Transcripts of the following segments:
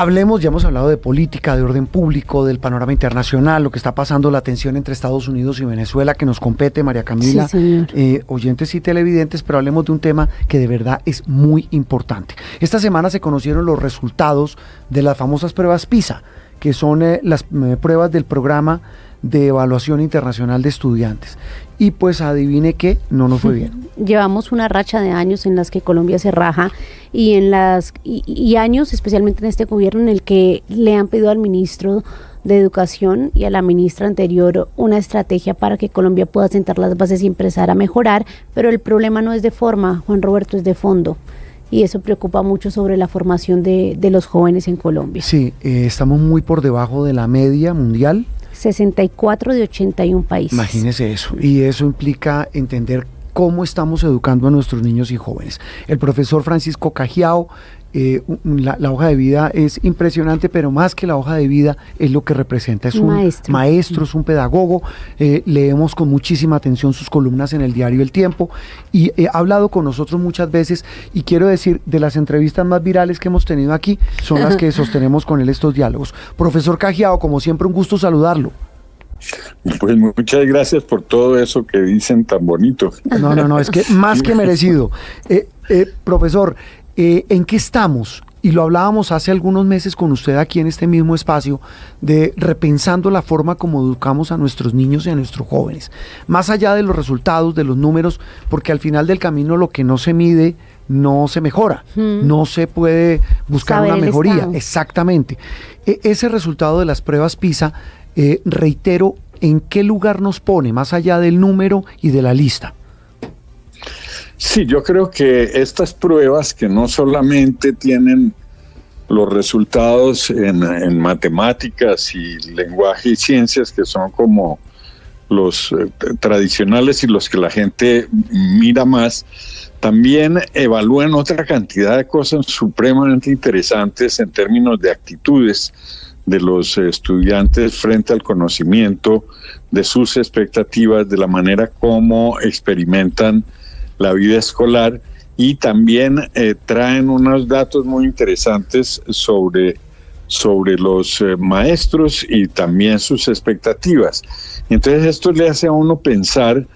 Hablemos, ya hemos hablado de política, de orden público, del panorama internacional, lo que está pasando, la tensión entre Estados Unidos y Venezuela, que nos compete, María Camila, Sí, oyentes y televidentes, pero hablemos de un tema que de verdad es muy importante. Esta semana se conocieron los resultados de las famosas pruebas PISA, que son las pruebas del programa de evaluación internacional de estudiantes. Y pues adivine qué, no nos fue bien. Llevamos una racha de años en las que Colombia se raja y años, especialmente en este gobierno, en el que le han pedido al ministro de Educación y a la ministra anterior una estrategia para que Colombia pueda sentar las bases y empezar a mejorar, pero el problema no es de forma, Juan Roberto, es de fondo. Y eso preocupa mucho sobre la formación de los jóvenes en Colombia. Sí, estamos muy por debajo de la media mundial. 64 de 81 países. Imagínese eso, y eso implica entender cómo estamos educando a nuestros niños y jóvenes. El profesor Francisco Cajiao, la hoja de vida es impresionante, pero más que la hoja de vida es lo que representa, es un maestro, es un pedagogo. Leemos con muchísima atención sus columnas en el diario El Tiempo y ha hablado con nosotros muchas veces, y quiero decir, de las entrevistas más virales que hemos tenido aquí son las que sostenemos con él estos diálogos. Profesor Cajiao, como siempre, un gusto saludarlo. Pues muchas gracias por todo eso que dicen tan bonito. No, es que más que merecido. Profesor, ¿en qué estamos? Y lo hablábamos hace algunos meses con usted aquí en este mismo espacio, de repensando la forma como educamos a nuestros niños y a nuestros jóvenes. Más allá de los resultados, de los números, porque al final del camino lo que no se mide no se mejora, no se puede buscar una mejoría. Exactamente. Ese resultado de las pruebas PISA, reitero, ¿en qué lugar nos pone, más allá del número y de la lista? Sí, yo creo que estas pruebas, que no solamente tienen los resultados en matemáticas y lenguaje y ciencias, que son como los tradicionales y los que la gente mira más, también evalúan otra cantidad de cosas supremamente interesantes en términos de actitudes de los estudiantes frente al conocimiento, de sus expectativas, de la manera como experimentan la vida escolar, y también traen unos datos muy interesantes sobre los maestros y también sus expectativas. Entonces esto le hace a uno pensar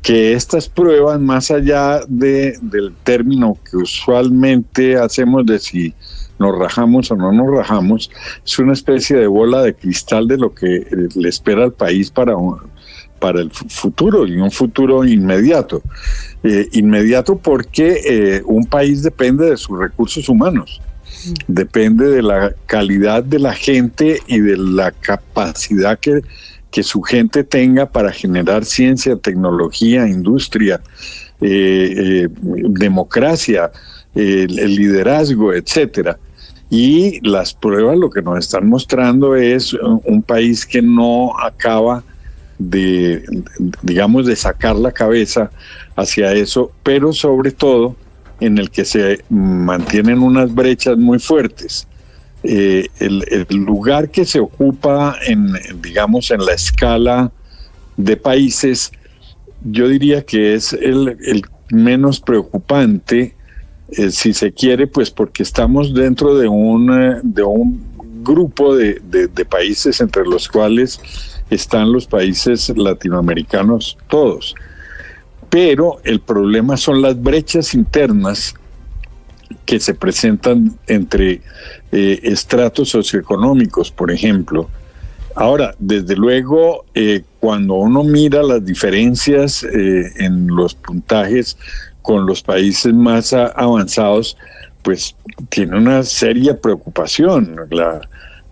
que estas pruebas, más allá del término que usualmente hacemos de si nos rajamos o no nos rajamos, es una especie de bola de cristal de lo que le espera al país para el futuro, y un futuro inmediato. Inmediato porque un país depende de sus recursos humanos, depende de la calidad de la gente y de la capacidad que su gente tenga para generar ciencia, tecnología, industria, democracia, el liderazgo, etcétera. Y las pruebas lo que nos están mostrando es un país que no acaba de sacar la cabeza hacia eso, pero sobre todo en el que se mantienen unas brechas muy fuertes. El lugar que se ocupa en la escala de países, yo diría que es el menos preocupante, si se quiere, pues porque estamos dentro de un grupo de países entre los cuales están los países latinoamericanos todos. Pero el problema son las brechas internas que se presentan entre estratos socioeconómicos, por ejemplo. Ahora, desde luego, cuando uno mira las diferencias en los puntajes con los países más avanzados, pues tiene una seria preocupación.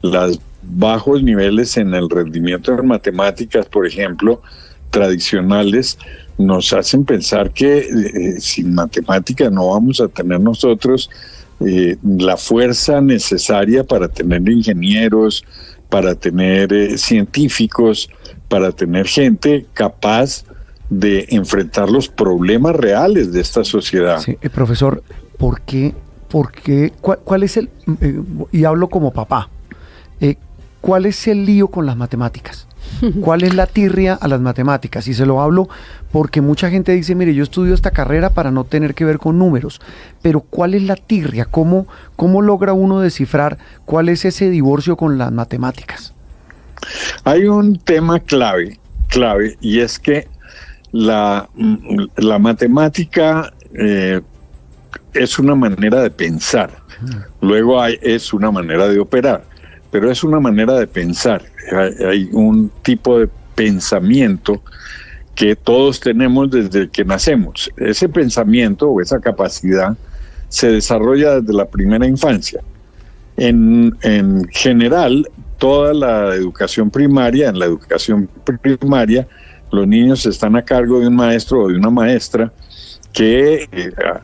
Las bajos niveles en el rendimiento de matemáticas, por ejemplo, tradicionales, nos hacen pensar que sin matemáticas no vamos a tener nosotros la fuerza necesaria para tener ingenieros, para tener científicos, para tener gente capaz de enfrentar los problemas reales de esta sociedad. Sí, profesor, ¿por qué, cuál es y hablo como papá, ¿cuál es el lío con las matemáticas? ¿Cuál es la tirria a las matemáticas? Y se lo hablo porque mucha gente dice, mire, yo estudio esta carrera para no tener que ver con números, pero ¿cuál es la tirria? ¿Cómo logra uno descifrar cuál es ese divorcio con las matemáticas? Hay un tema clave, y es que la matemática es una manera de pensar, luego es una manera de operar, pero es una manera de pensar. Hay un tipo de pensamiento que todos tenemos desde que nacemos. Ese pensamiento o esa capacidad se desarrolla desde la primera infancia. En general, toda la educación primaria, en la educación primaria, los niños están a cargo de un maestro o de una maestra que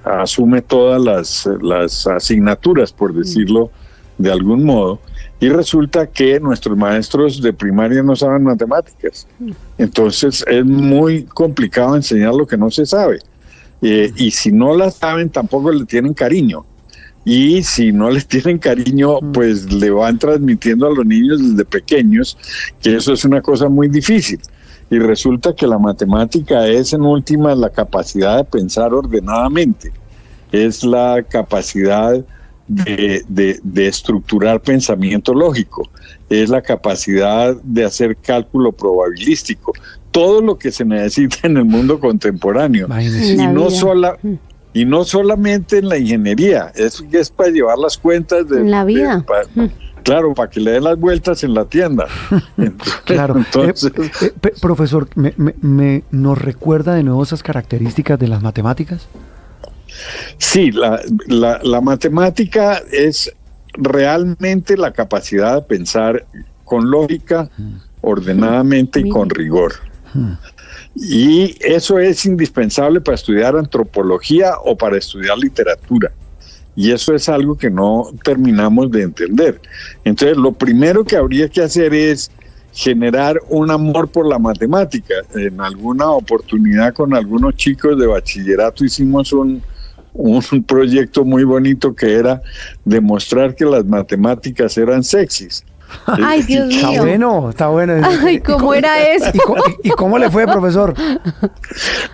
asume todas las asignaturas, por decirlo de algún modo, y resulta que nuestros maestros de primaria no saben matemáticas. Entonces es muy complicado enseñar lo que no se sabe. Y si no la saben, tampoco le tienen cariño. Y si no les tienen cariño, pues le van transmitiendo a los niños desde pequeños que eso es una cosa muy difícil. Y resulta que la matemática es en última la capacidad de pensar ordenadamente, es la capacidad de estructurar pensamiento lógico, es la capacidad de hacer cálculo probabilístico, todo lo que se necesita en el mundo contemporáneo. Y no solamente en la ingeniería, es para llevar las cuentas de la vida. Claro, para que le den las vueltas en la tienda. Claro. Entonces, profesor, ¿nos recuerda de nuevo esas características de las matemáticas? Sí, la matemática es realmente la capacidad de pensar con lógica, ordenadamente y con rigor. Y eso es indispensable para estudiar antropología o para estudiar literatura. Y eso es algo que no terminamos de entender. Entonces, lo primero que habría que hacer es generar un amor por la matemática. En alguna oportunidad con algunos chicos de bachillerato hicimos un proyecto muy bonito que era demostrar que las matemáticas eran sexys. Ay, Dios mío. Está bueno. Ay, ¿cómo era eso? ¿Y cómo le fue, profesor?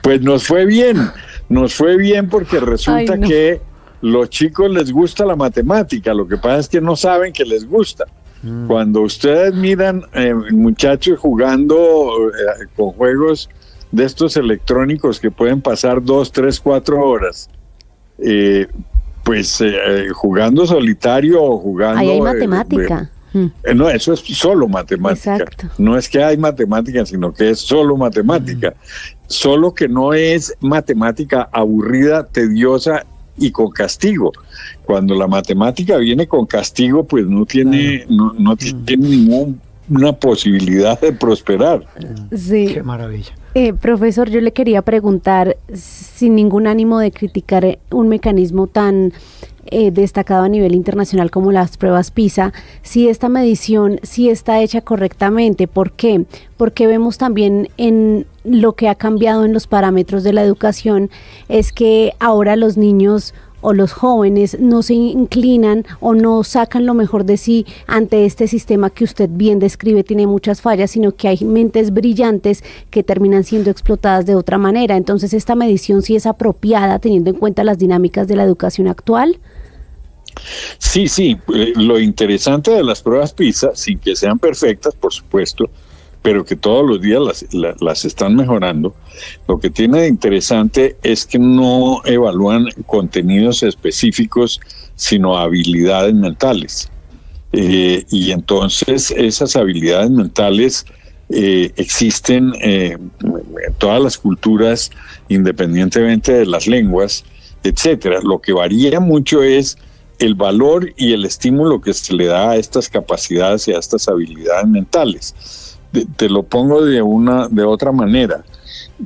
Pues nos fue bien porque resulta que los chicos les gusta la matemática, lo que pasa es que no saben que les gusta. Cuando ustedes miran muchachos jugando con juegos de estos electrónicos que pueden pasar 2, 3, 4 horas, jugando solitario o jugando... Ahí hay matemática. No, eso es solo matemática. Exacto. No es que hay matemática, sino que es solo matemática. Solo que no es matemática aburrida, tediosa y con castigo. Cuando la matemática viene con castigo, pues no tiene ninguna posibilidad de prosperar. Sí. Qué maravilla. Profesor, yo le quería preguntar, sin ningún ánimo de criticar un mecanismo tan destacado a nivel internacional como las pruebas PISA, si esta medición sí está hecha correctamente. ¿Por qué? Porque vemos también en lo que ha cambiado en los parámetros de la educación, es que ahora los niños o los jóvenes no se inclinan o no sacan lo mejor de sí ante este sistema que usted bien describe, tiene muchas fallas, sino que hay mentes brillantes que terminan siendo explotadas de otra manera. Entonces, ¿esta medición sí es apropiada teniendo en cuenta las dinámicas de la educación actual? Sí, lo interesante de las pruebas PISA, sin que sean perfectas, por supuesto, pero que todos los días las están mejorando, lo que tiene de interesante es que no evalúan contenidos específicos, sino habilidades mentales. Y entonces esas habilidades mentales existen en todas las culturas, independientemente de las lenguas, etcétera. Lo que varía mucho es el valor y el estímulo que se le da a estas capacidades y a estas habilidades mentales. Te lo pongo de otra manera.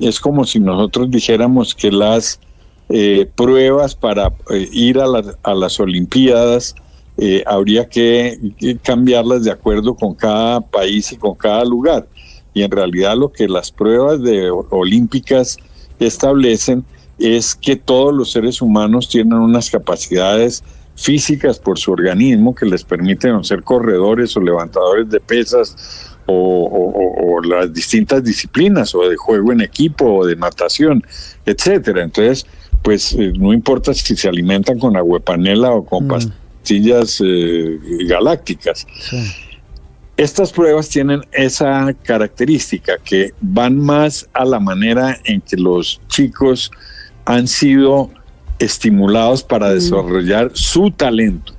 Es como si nosotros dijéramos que las pruebas para ir a las Olimpiadas habría que cambiarlas de acuerdo con cada país y con cada lugar. Y en realidad lo que las pruebas olímpicas establecen es que todos los seres humanos tienen unas capacidades físicas por su organismo que les permiten ser corredores o levantadores de pesas o las distintas disciplinas o de juego en equipo o de natación, etcétera. Entonces, pues no importa si se alimentan con aguapanela o con pastillas galácticas. Sí. Estas pruebas tienen esa característica que van más a la manera en que los chicos han sido estimulados para desarrollar su talento,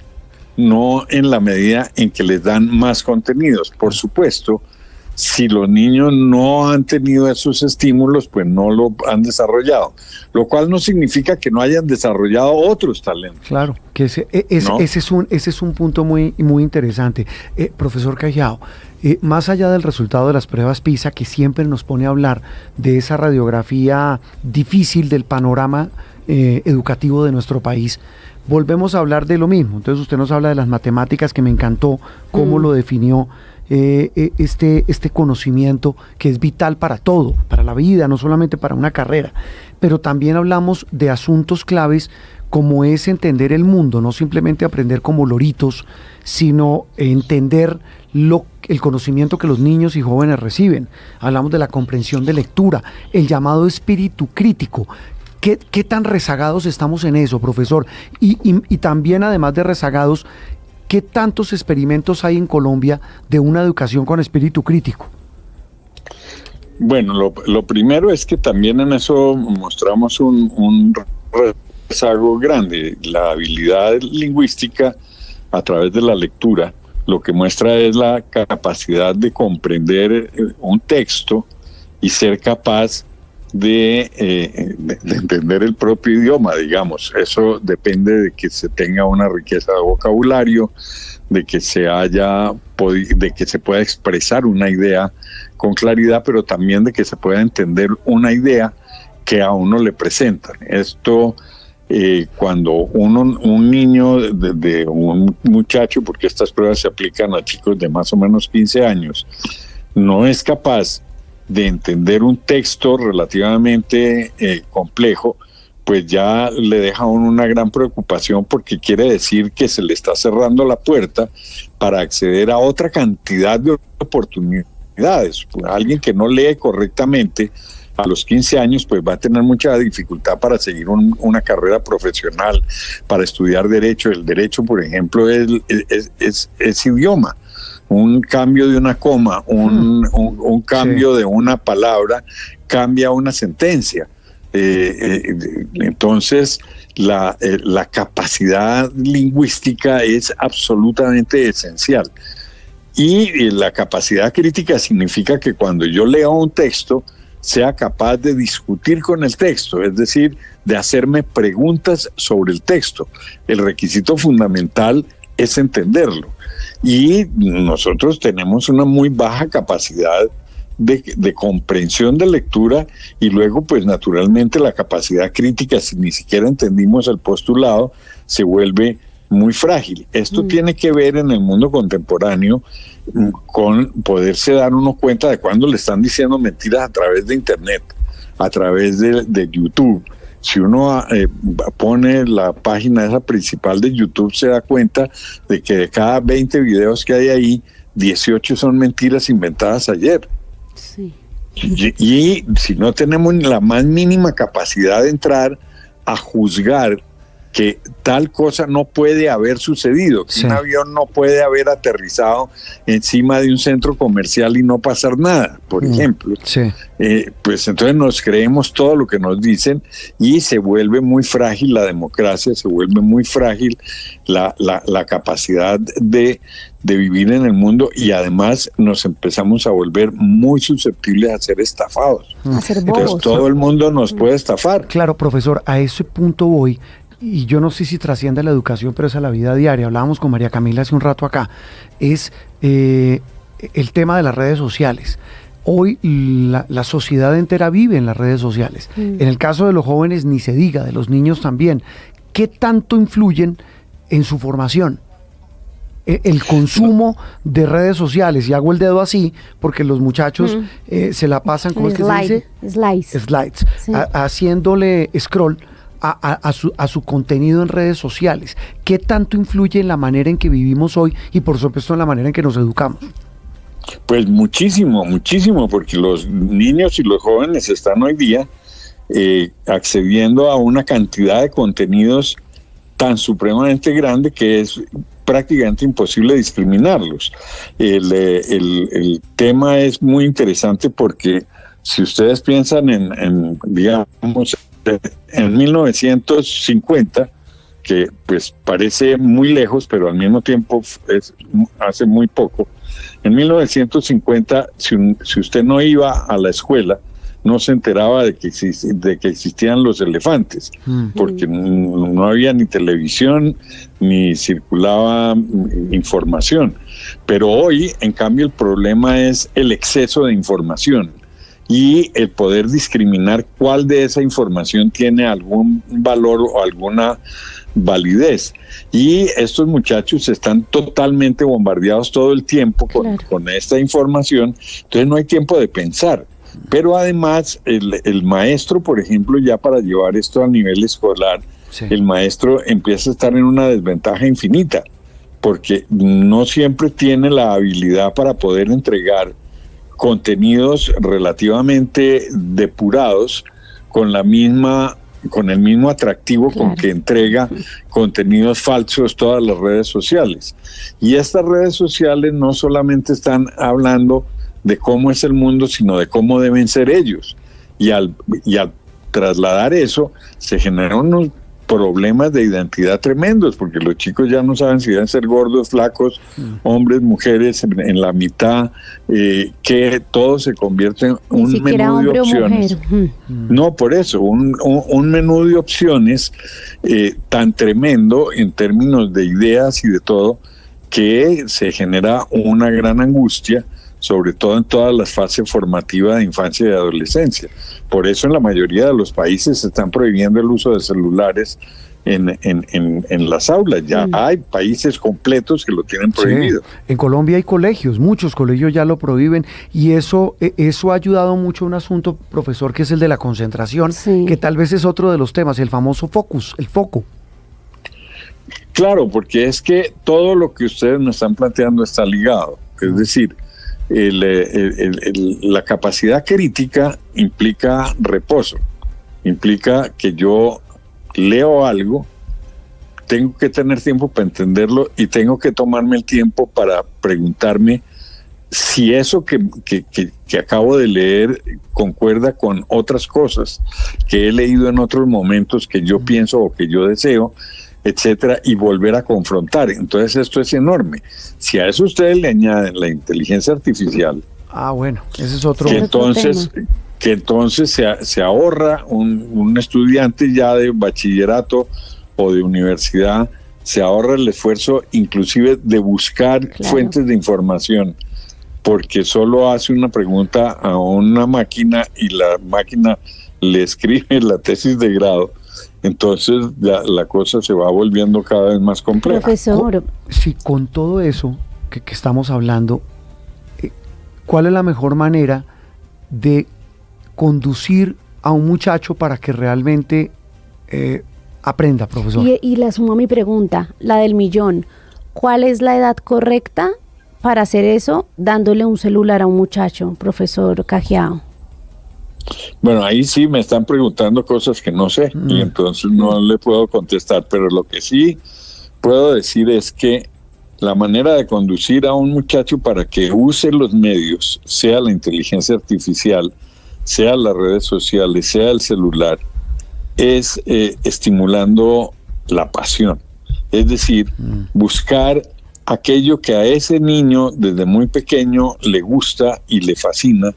no en la medida en que les dan más contenidos. Por supuesto, si los niños no han tenido esos estímulos, pues no lo han desarrollado, lo cual no significa que no hayan desarrollado otros talentos. Claro, que ese es un punto muy, muy interesante. Profesor Callao, más allá del resultado de las pruebas PISA, que siempre nos pone a hablar de esa radiografía difícil del panorama educativo de nuestro país, volvemos a hablar de lo mismo. Entonces usted nos habla de las matemáticas, que me encantó cómo lo definió, este conocimiento que es vital para todo, para la vida, no solamente para una carrera, pero también hablamos de asuntos claves como es entender el mundo, no simplemente aprender como loritos, sino entender el conocimiento que los niños y jóvenes reciben. Hablamos de la comprensión de lectura, el llamado espíritu crítico. ¿Qué tan rezagados estamos en eso, profesor? Y también, además de rezagados, ¿qué tantos experimentos hay en Colombia de una educación con espíritu crítico? Bueno, lo primero es que también en eso mostramos un rezago grande. La habilidad lingüística a través de la lectura lo que muestra es la capacidad de comprender un texto y ser capaz de entender el propio idioma, digamos. Eso depende de que se tenga una riqueza de vocabulario, de que se pueda expresar una idea con claridad, pero también de que se pueda entender una idea que a uno le presentan. Esto, cuando un niño, de un muchacho, porque estas pruebas se aplican a chicos de más o menos 15 años, no es capaz de entender un texto relativamente complejo, pues ya le deja a uno una gran preocupación, porque quiere decir que se le está cerrando la puerta para acceder a otra cantidad de oportunidades. Alguien que no lee correctamente a los 15 años, pues va a tener mucha dificultad para seguir una carrera profesional, para estudiar derecho. El derecho, por ejemplo, es idioma. Un cambio de una coma, un cambio de una palabra, cambia una sentencia. Entonces, la capacidad lingüística es absolutamente esencial. Y la capacidad crítica significa que cuando yo leo un texto, sea capaz de discutir con el texto, es decir, de hacerme preguntas sobre el texto. El requisito fundamental es entenderlo. Y nosotros tenemos una muy baja capacidad de comprensión de lectura, y luego pues naturalmente la capacidad crítica, si ni siquiera entendimos el postulado, se vuelve muy frágil. Esto tiene que ver en el mundo contemporáneo con poderse dar uno cuenta de cuando le están diciendo mentiras a través de internet, a través de YouTube. Si uno pone la página esa principal de YouTube, se da cuenta de que de cada 20 videos que hay ahí, 18 son mentiras inventadas ayer. Sí. Y si no tenemos la más mínima capacidad de entrar a juzgar que tal cosa no puede haber sucedido, que un avión no puede haber aterrizado encima de un centro comercial y no pasar nada, por ejemplo. Pues entonces nos creemos todo lo que nos dicen y se vuelve muy frágil la democracia, se vuelve muy frágil la capacidad de vivir en el mundo, y además nos empezamos a volver muy susceptibles a ser estafados. A ser bobos. Entonces todo el mundo nos puede estafar. Claro, profesor, a ese punto voy. Y yo no sé si trasciende la educación, pero es a la vida diaria. Hablábamos con María Camila hace un rato acá. Es el tema de las redes sociales. Hoy la sociedad entera vive en las redes sociales. En el caso de los jóvenes ni se diga, de los niños también. ¿Qué tanto influyen en su formación? El consumo de redes sociales, y hago el dedo así porque los muchachos se la pasan, ¿cómo es que se dice? Slides. Haciéndole scroll a su contenido en redes sociales? ¿Qué tanto influye en la manera en que vivimos hoy y por supuesto en la manera en que nos educamos? Pues muchísimo, muchísimo, porque los niños y los jóvenes están hoy día accediendo a una cantidad de contenidos tan supremamente grande que es prácticamente imposible discriminarlos. El tema es muy interesante porque si ustedes piensan digamos, en 1950, que pues parece muy lejos, pero al mismo tiempo es hace muy poco. En 1950, si usted no iba a la escuela, no se enteraba de que existían los elefantes, porque no había ni televisión, ni circulaba información. Pero hoy, en cambio, el problema es el exceso de información y el poder discriminar cuál de esa información tiene algún valor o alguna validez. Y estos muchachos están totalmente bombardeados todo el tiempo con esta información, entonces no hay tiempo de pensar. Pero además el maestro, por ejemplo, ya para llevar esto a nivel escolar, el maestro empieza a estar en una desventaja infinita, porque no siempre tiene la habilidad para poder entregar contenidos relativamente depurados con el mismo atractivo con que entrega contenidos falsos todas las redes sociales. Y estas redes sociales no solamente están hablando de cómo es el mundo, sino de cómo deben ser ellos. Y al trasladar eso, se generan unos problemas de identidad tremendos, porque los chicos ya no saben si deben ser gordos, flacos, hombres, mujeres, en la mitad, que todo se convierte en un menú de opciones. No, por eso, un menú de opciones tan tremendo en términos de ideas y de todo, que se genera una gran angustia, sobre todo en todas las fases formativas de infancia y de adolescencia. Por eso en la mayoría de los países se están prohibiendo el uso de celulares en las aulas. Ya hay países completos que lo tienen prohibido. Sí. En Colombia hay colegios, muchos colegios ya lo prohíben, y eso ha ayudado mucho a un asunto, profesor, que es el de la concentración, que tal vez es otro de los temas, el famoso focus, el foco. Claro, porque es que todo lo que ustedes me están planteando está ligado. Es decir, la capacidad crítica implica reposo, implica que yo leo algo, tengo que tener tiempo para entenderlo y tengo que tomarme el tiempo para preguntarme si eso que acabo de leer concuerda con otras cosas que he leído en otros momentos que yo pienso o que yo deseo, etcétera, y volver a confrontar. Entonces esto es enorme. Si a eso ustedes le añaden la inteligencia artificial, bueno, ese es otro que entonces se ahorra un estudiante ya de bachillerato o de universidad, se ahorra el esfuerzo inclusive de buscar fuentes de información, porque solo hace una pregunta a una máquina y la máquina le escribe la tesis de grado. Entonces la cosa se va volviendo cada vez más compleja. Profesor. Sí, con todo eso que estamos hablando, ¿cuál es la mejor manera de conducir a un muchacho para que realmente aprenda, profesor? Y le sumo a mi pregunta, la del millón. ¿Cuál es la edad correcta para hacer eso dándole un celular a un muchacho, profesor Cajiao? Bueno, ahí sí me están preguntando cosas que no sé y entonces no le puedo contestar, pero lo que sí puedo decir es que la manera de conducir a un muchacho para que use los medios, sea la inteligencia artificial, sea las redes sociales, sea el celular, es estimulando la pasión. Es decir, buscar aquello que a ese niño desde muy pequeño le gusta y le fascina,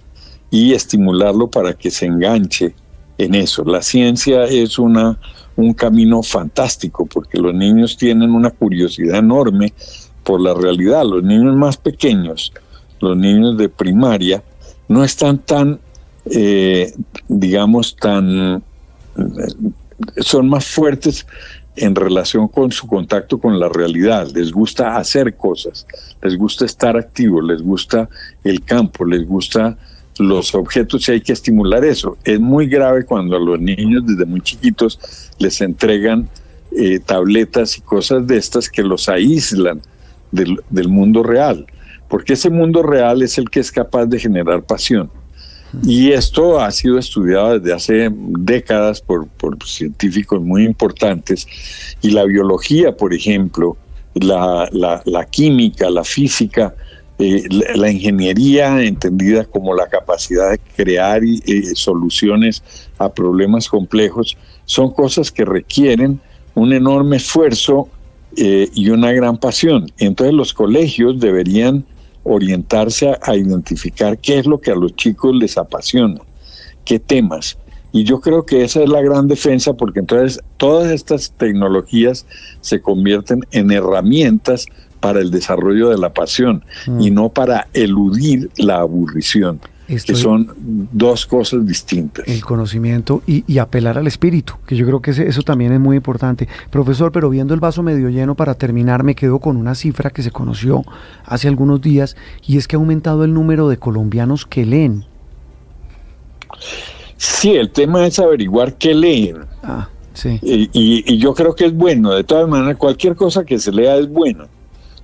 y estimularlo para que se enganche en eso. La ciencia es un camino fantástico porque los niños tienen una curiosidad enorme por la realidad. Los niños más pequeños, los niños de primaria, no están tan, son más fuertes en relación con su contacto con la realidad. Les gusta hacer cosas, les gusta estar activos, les gusta el campo, les gusta los objetos y hay que estimular eso. Es muy grave cuando a los niños desde muy chiquitos les entregan tabletas y cosas de estas que los aíslan del mundo real, porque ese mundo real es el que es capaz de generar pasión. Y esto ha sido estudiado desde hace décadas por científicos muy importantes, y la biología, por ejemplo, la química, la física, la ingeniería entendida como la capacidad de crear soluciones a problemas complejos, son cosas que requieren un enorme esfuerzo y una gran pasión. Entonces los colegios deberían orientarse a identificar qué es lo que a los chicos les apasiona, qué temas. Y yo creo que esa es la gran defensa, porque entonces todas estas tecnologías se convierten en herramientas para el desarrollo de la pasión y no para eludir la aburrición, que son dos cosas distintas. El conocimiento y apelar al espíritu, que yo creo que eso también es muy importante. Profesor, pero viendo el vaso medio lleno, para terminar, me quedo con una cifra que se conoció hace algunos días, y es que ha aumentado el número de colombianos que leen. Sí, el tema es averiguar qué leen. Sí. Y yo creo que es bueno. De todas maneras, cualquier cosa que se lea es buena.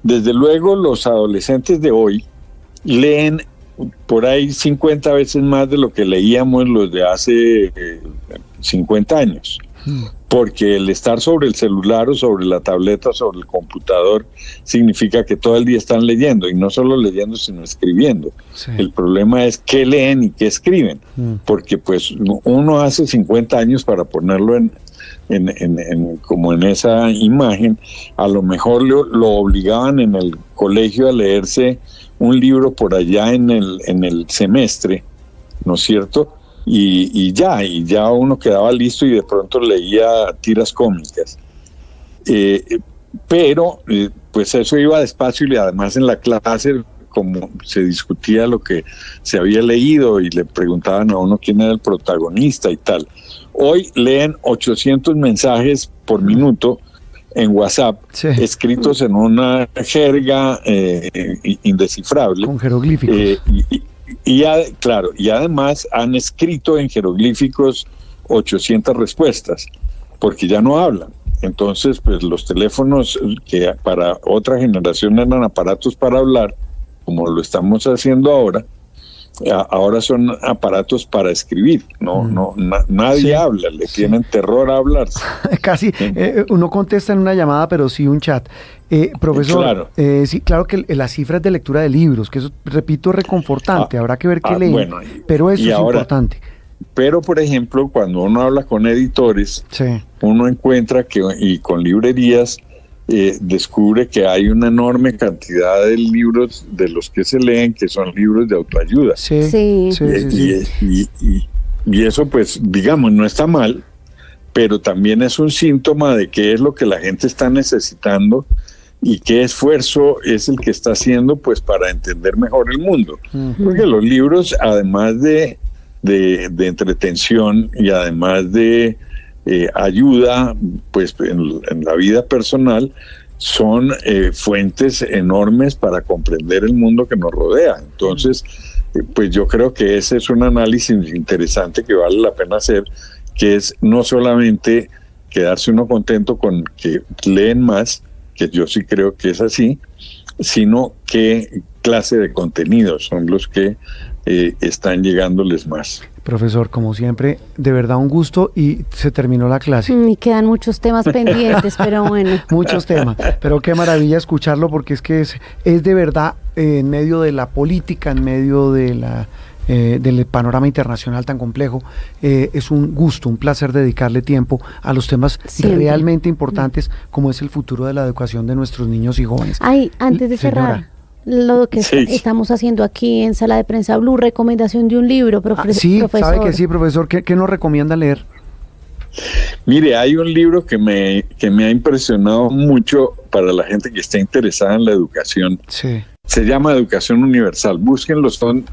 Desde luego, los adolescentes de hoy leen por ahí 50 veces más de lo que leíamos los de hace 50 años. Porque el estar sobre el celular o sobre la tableta o sobre el computador significa que todo el día están leyendo, y no solo leyendo sino escribiendo. Sí. El problema es qué leen y qué escriben, porque pues uno hace 50 años, para ponerlo como en esa imagen, a lo mejor lo obligaban en el colegio a leerse un libro por allá en el semestre, ¿no es cierto? Y ya uno quedaba listo y de pronto leía tiras cómicas. Pero pues eso iba despacio, y además en la clase, como se discutía lo que se había leído y le preguntaban a uno quién era el protagonista y tal. Hoy leen 800 mensajes por minuto en WhatsApp, sí, escritos en una jerga indescifrable. Con jeroglíficos. Claro, y además han escrito en jeroglíficos 800 respuestas, porque ya no hablan. Entonces, pues los teléfonos, que para otra generación eran aparatos para hablar, como lo estamos haciendo ahora son aparatos para escribir. Nadie sí, habla, le tienen terror a hablar. Casi, uno contesta en una llamada, pero sí un chat. Profesor, claro. Sí, claro que las cifras de lectura de libros, que eso, repito, es reconfortante, habrá que ver qué leen, bueno, pero eso es importante. Pero, por ejemplo, cuando uno habla con editores, sí, uno encuentra y con librerías, descubre que hay una enorme cantidad de libros de los que se leen que son libros de autoayuda. Sí, sí, sí. Y eso, pues, digamos, no está mal, pero también es un síntoma de qué es lo que la gente está necesitando y qué esfuerzo es el que está haciendo, pues, para entender mejor el mundo. Porque los libros, además de entretención y además de ayuda, pues, en la vida personal, son fuentes enormes para comprender el mundo que nos rodea. Entonces, pues yo creo que ese es un análisis interesante que vale la pena hacer, que es no solamente quedarse uno contento con que leen más, que yo sí creo que es así, sino qué clase de contenidos son los que están llegándoles más. Profesor, como siempre, de verdad un gusto, y se terminó la clase. Y quedan muchos temas pendientes, pero bueno. Muchos temas, pero qué maravilla escucharlo, porque es que es de verdad, en medio de la política, en medio de del panorama internacional tan complejo, es un gusto, un placer dedicarle tiempo a los temas realmente importantes, como es el futuro de la educación de nuestros niños y jóvenes. Ay, antes de cerrar, lo que estamos haciendo aquí en Sala de Prensa Blue, recomendación de un libro, profesor. Sí, sabe que sí, profesor. ¿Qué nos recomienda leer? Mire, hay un libro que me ha impresionado mucho para la gente que está interesada en la educación. Sí. Se llama Educación Universal. Búsquenlo, son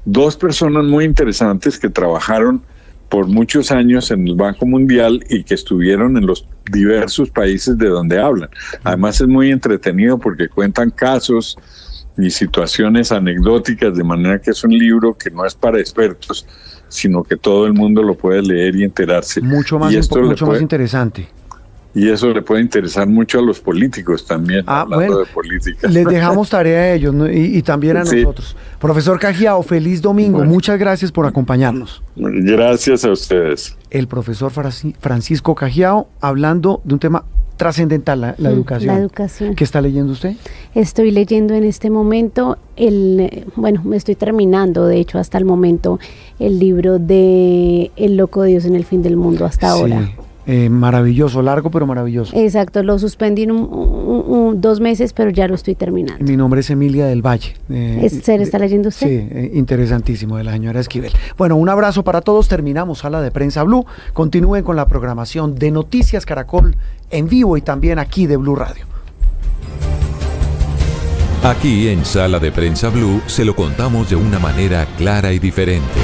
dos personas muy interesantes que trabajaron por muchos años en el Banco Mundial y que estuvieron en los diversos países de donde hablan. Además es muy entretenido porque cuentan casos y situaciones anecdóticas, de manera que es un libro que no es para expertos, sino que todo el mundo lo puede leer y enterarse. Mucho más interesante. Y eso le puede interesar mucho a los políticos también, hablando de política. Les dejamos tarea a ellos, ¿no? y también a nosotros. Profesor Cajiao, feliz domingo. Bueno, muchas gracias por acompañarnos. Gracias a ustedes. El profesor Francisco Cajiao, hablando de un tema trascendental, la educación. La educación. ¿Qué está leyendo usted? Estoy leyendo en este momento, me estoy terminando, de hecho, hasta el momento, el libro de El loco Dios en el fin del mundo hasta ahora. Maravilloso, largo pero maravilloso. Exacto, lo suspendí en 2 meses, pero ya lo estoy terminando. Mi nombre es Emilia del Valle. ¿Se está leyendo usted? Sí, interesantísimo, de la señora Esquivel. Bueno, un abrazo para todos, terminamos Sala de Prensa Blue. Continúen con la programación de Noticias Caracol en vivo y también aquí de Blue Radio. Aquí en Sala de Prensa Blue se lo contamos de una manera clara y diferente.